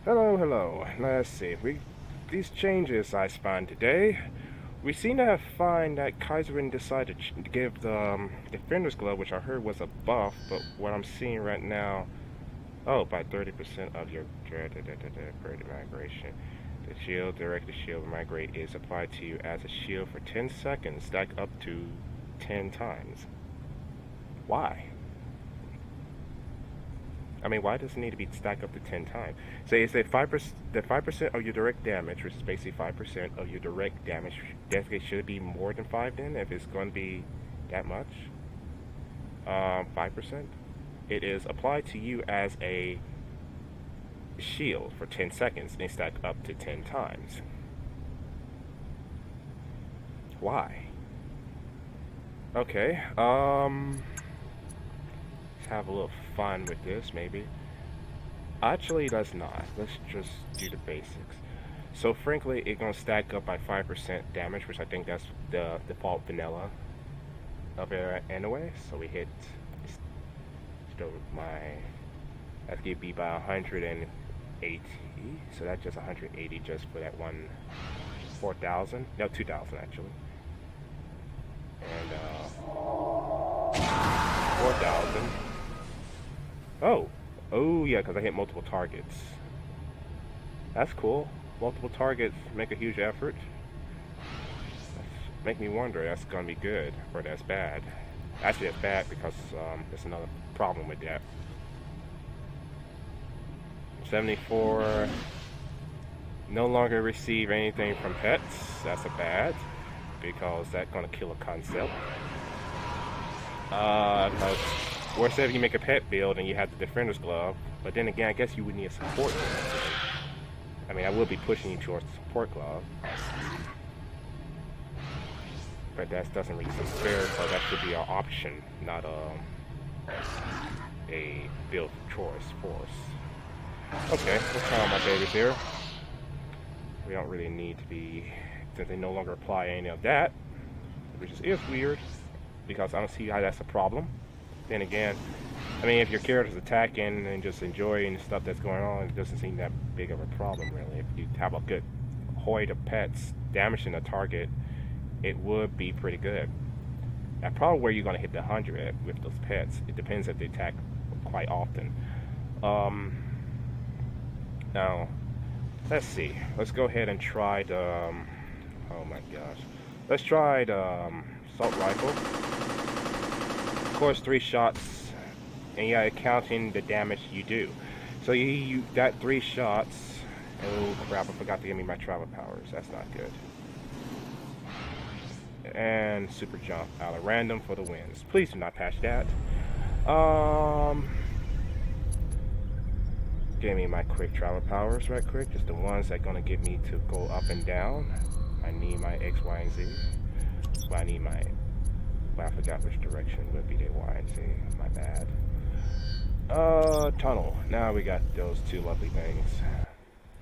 Hello, hello. Let's see. These changes I spawned today. We seem to find that Kaiserin decided to give the Defender's Glove, which I heard was a buff, but what I'm seeing right now, oh, by 30% of your credit migration. The shield, directed shield migrate is applied to you as a shield for 10 seconds, stack up to 10 times. Why? I mean, why does it need to be stacked up to 10 times? Say it's at 5%, the 5% of your direct damage, which is basically 5% of your direct damage. Definitely should be more than 5 then, if it's going to be that much. 5%. It is applied to you as a shield for 10 seconds and stack up to 10 times. Why? Okay, have a little fun with this, maybe. Actually, let's not. Let's just do the basics. So, frankly, it's gonna stack up by 5% damage, which I think that's the default vanilla of it anyway. So we hit still my FKB by 180. So that's just 180 just for that one 4,000. No, 2,000 actually. And 4,000. Oh yeah, because I hit multiple targets. That's cool. Multiple targets make a huge effort. Make me wonder that's gonna be good or that's bad. Actually, it's bad because there's another problem with that. 74. No longer receive anything from pets. That's a bad because that's gonna kill a concept. Because worse if you make a pet build and you have the Defender's Glove, but then again, I guess you would need a support glove. I mean, I will be pushing you towards the support glove, but that doesn't really seem fair, so that should be an option, not a build choice for us. Okay, let's try on my babies here. We don't really need to be, since they no longer apply any of that, which is weird, because I don't see how that's a problem. Then again, I mean, if your character's attacking and just enjoying stuff that's going on, it doesn't seem that big of a problem, really. If you have a good horde of pets damaging a target, it would be pretty good. Now, probably where you're going to hit the 100 with those pets, it depends if they attack quite often. Now, let's see. Let's go ahead and try the, oh my gosh. Let's try the assault rifle. Of course, 3 shots, and yeah, counting the damage you do. So you got 3 shots. Oh crap! I forgot to give me my travel powers. That's not good. And super jump out of random for the wins. Please do not patch that. Give me my quick travel powers right quick. Just the ones that gonna get me to go up and down. I need my X, Y, and Z. Well, I need my. I forgot which direction would be the Y and Z. My bad. Tunnel. Now we got those 2 lovely things.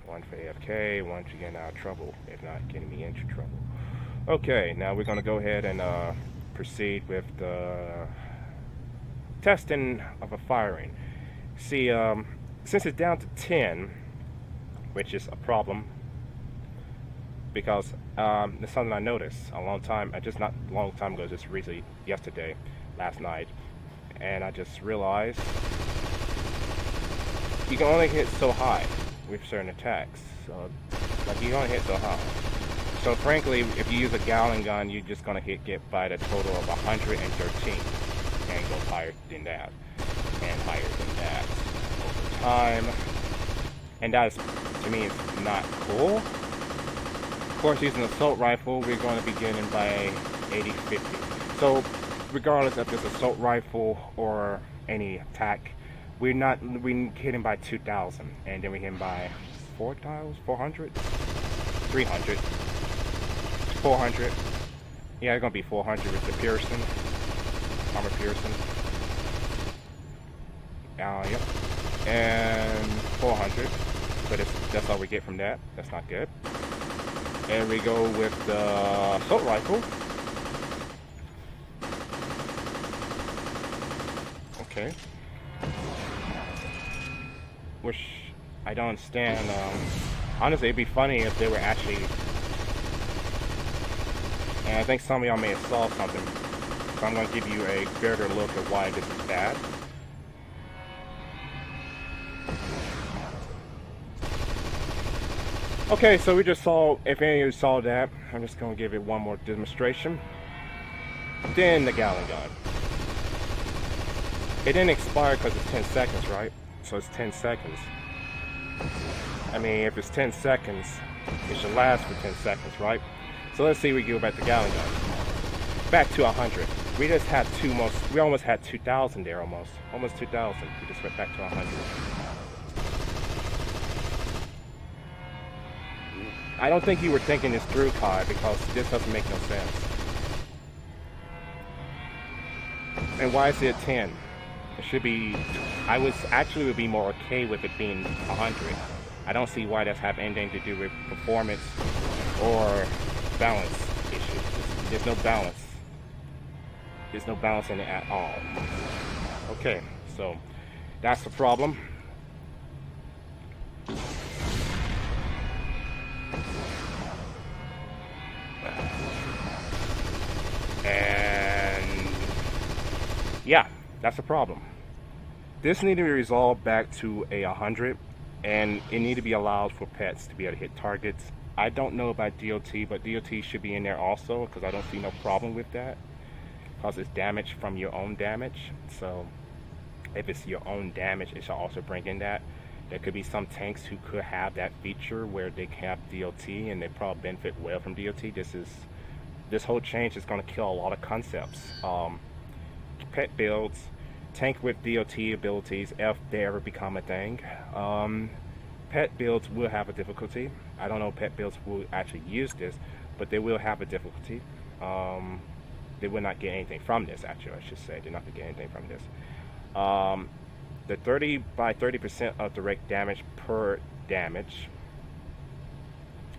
One for AFK, one to get out of trouble, if not getting me into trouble. Okay, now we're gonna go ahead and proceed with the testing of a firing. See, since it's down to 10, which is a problem, because there's something I noticed a long time, just not a long time ago, just recently, yesterday, last night, and I just realized you can only hit so high with certain attacks. So, like, you can only hit so high. So, frankly, if you use a Gallon gun, you're just gonna get by the total of 113, and go higher than that, and higher than that over time. And that is, to me, is not cool. Of course, using an assault rifle, we're going to be getting by 80-50. So, regardless if it's assault rifle or any attack, we're hitting by 2,000, and then we're hitting by 4,000, 400, 300, 400. Yeah, it's going to be 400 with the Pearson, armor Pearson. Yep, and 400. So that's all we get from that. That's not good. And we go with the assault rifle. Okay. Which I don't understand. Honestly, it'd be funny if they were actually, and I think some of y'all may have saw something, so I'm going to give you a better look at why this is bad. Okay, so we just saw, if any of you saw that, I'm just going to give it one more demonstration. Then the Gallon Gun. It didn't expire because it's 10 seconds, right? So it's 10 seconds. I mean, if it's 10 seconds, it should last for 10 seconds, right? So let's see, we go back to Gallon Gun. Back to 100. We just had we almost had 2,000 there almost. Almost 2,000. We just went back to 100. I don't think you were thinking this through, Kai, because this doesn't make no sense. And why is it 10? It should be, I would be more okay with it being 100. I don't see why that's have anything to do with performance or balance issues. There's no balance. There's no balance in it at all. Okay, so that's the problem. And yeah, that's the problem. This needs to be resolved back to a 100, and it need to be allowed for pets to be able to hit targets. I don't know about DOT, but DOT should be in there also, because I don't see no problem with that, because it's damage from your own damage. So if it's your own damage, it should also bring in that. There could be some tanks who could have that feature where they can have DOT, and they probably benefit well from DOT. This whole change is going to kill a lot of concepts. Pet builds, tank with DOT abilities, if they ever become a thing. Pet builds will have a difficulty. I don't know if pet builds will actually use this, but they will have a difficulty. They will not get anything from this, actually, I should say. They're not going to get anything from this. The 30 by 30% of direct damage per damage.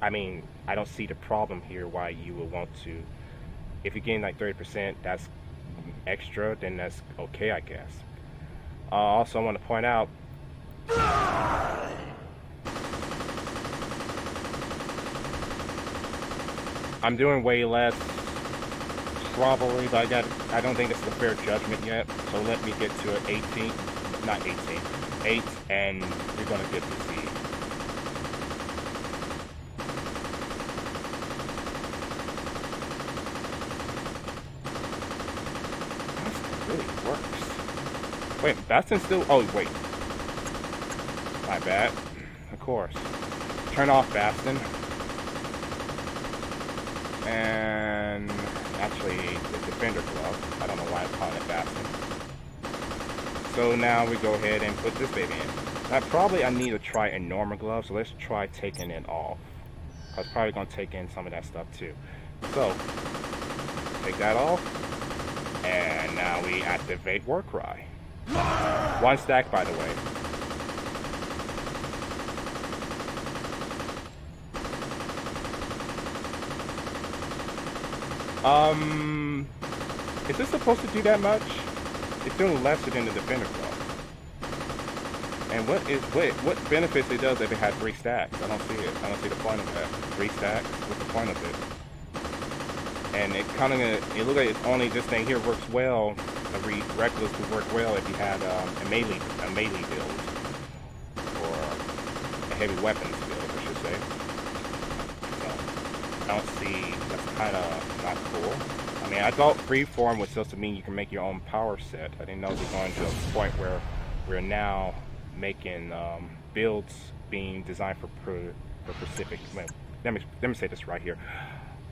I mean, I don't see the problem here why you would want to. If you gain like 30%, that's extra, then that's okay, I guess. Also, I want to point out, I'm doing way less probably, but I don't think this is a fair judgment yet. So let me get to 18, not 18, 8, and you're gonna get to see. Wait, Bastion still? Oh, wait. My bad. Of course. Turn off Bastion. And actually, the Defender Glove. I don't know why I'm calling it Bastion. So now we go ahead and put this baby in. Now, probably I need to try a normal glove, so let's try taking it off. I was probably going to take in some of that stuff too. So, take that off. And now we activate Warcry. 1 stack, by the way. Is this supposed to do that much? It's doing lesser than the Defender Glove. And what benefits it does if it had 3 stacks? I don't see it. I don't see the point of that. 3 stacks? What's the point of it? And it kind of, it looks like it's only this thing here works well. Reckless would work well if you had a melee build, or a heavy weapons build, I should say. So, I don't see, that's kind of not cool. I mean, I thought freeform was supposed to mean you can make your own power set. I didn't know we're going to a point where we're now making builds being designed for specific. Let me say this right here.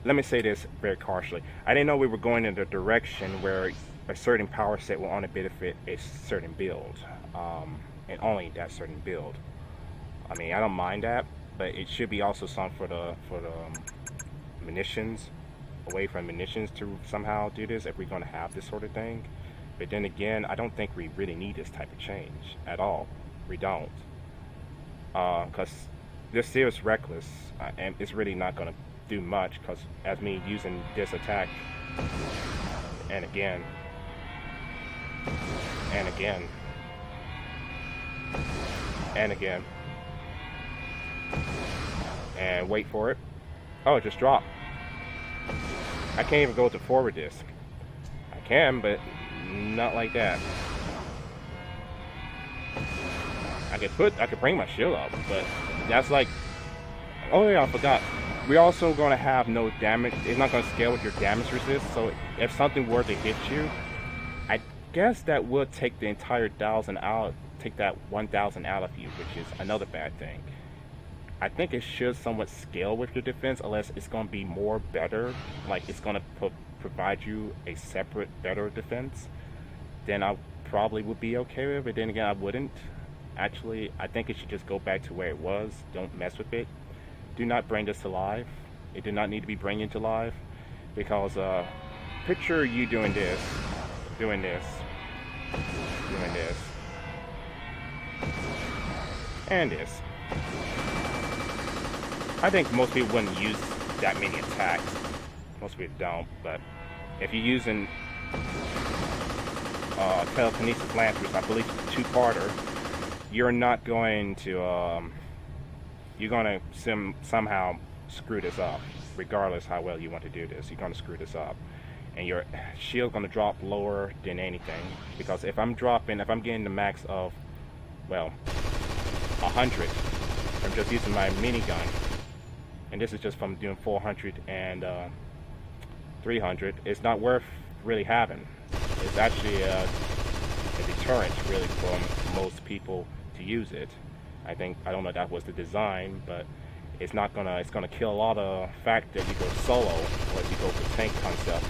Let me say this very harshly. I didn't know we were going in the direction where a certain power set will only benefit a certain build, and only that certain build. I mean, I don't mind that, but it should be also something for the munitions, away from munitions, to somehow do this if we're going to have this sort of thing. But then again, I don't think we really need this type of change at all. We don't, because this is reckless, and it's really not going to do much, because as me using this attack and again and again and again And wait for it. Oh, it just dropped. I can't even go to forward disc. I can, but not like that. I could bring my shield up, but that's like, oh yeah, I forgot. We're also gonna have no damage. It's not gonna scale with your damage resist. So if something were to hit you, I guess that would take the entire 1,000 out, take that 1,000 out of you, which is another bad thing. I think it should somewhat scale with your defense, unless it's gonna be more better, like it's gonna provide you a separate better defense. Then I probably would be okay with it. But then again, I wouldn't. Actually, I think it should just go back to where it was. Don't mess with it. Do not bring this to life. It did not need to be bringing to life, because picture you doing this, doing this, doing this, and this. I think most people wouldn't use that many attacks. Most people don't, but if you're using telekinesis lancers, I believe it's a two-parter, you're not going to, you're going to somehow screw this up, regardless how well you want to do this. You're going to screw this up. And your shield's going to drop lower than anything. Because if I'm getting the max of, well, 100 from just using my minigun, and this is just from doing 400 and 300, it's not worth really having. It's actually a deterrent, really, for most people to use it. I don't know if that was the design, but it's gonna kill a lot of fact that you go solo, or if you go with a tank concept.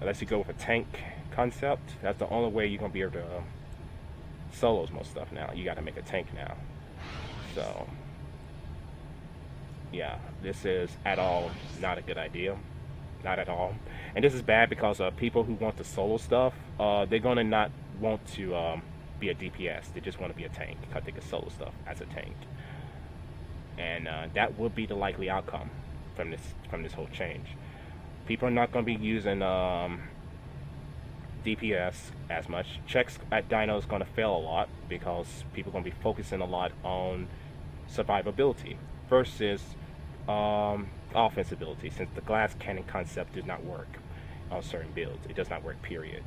Unless you go with a tank concept, that's the only way you're gonna be able to solos most stuff now. You gotta make a tank now. So yeah, this is at all not a good idea. Not at all. And this is bad because people who want the solo stuff, they're gonna not want to be a DPS. They just want to be a tank because they can solo stuff as a tank. And that would be the likely outcome from this whole change. People are not going to be using DPS as much. Checks at Dino is going to fail a lot because people are going to be focusing a lot on survivability versus offense ability, since the glass cannon concept did not work on certain builds. It does not work, period.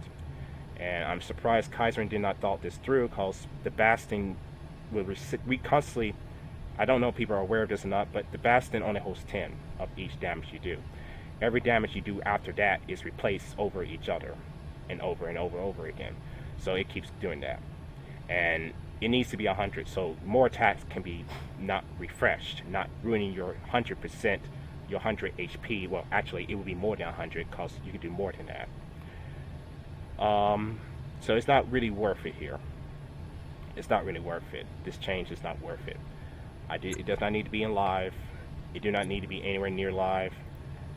And I'm surprised Kaiserin did not thought this through, because the Bastion we constantly, I don't know if people are aware of this or not, but the Bastion only holds 10 of each damage you do. Every damage you do after that is replaced over each other and over and over and over again. So it keeps doing that. And it needs to be 100, so more attacks can be not refreshed, not ruining your 100%, your 100 HP. Well, actually, it would be more than 100, because you can do more than that. So it's not really worth it here. It's not really worth it. This change is not worth it. It does not need to be in live. It do not need to be anywhere near live.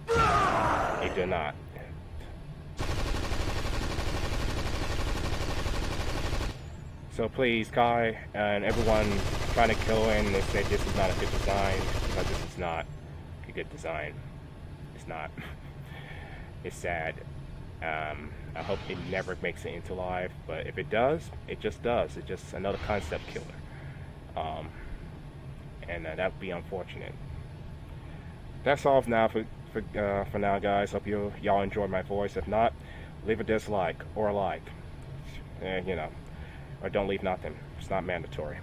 It do not. So please, Kai and everyone trying to kill in, they say this is not a good design, because this is not a good design. It's not. It's sad. I hope it never makes it into live, but if it does, it just does. It's just another concept killer. And that would be unfortunate. That's all for now, for now, guys. Hope y'all enjoyed my voice. If not, leave a dislike or a like. You know, or don't leave nothing. It's not mandatory.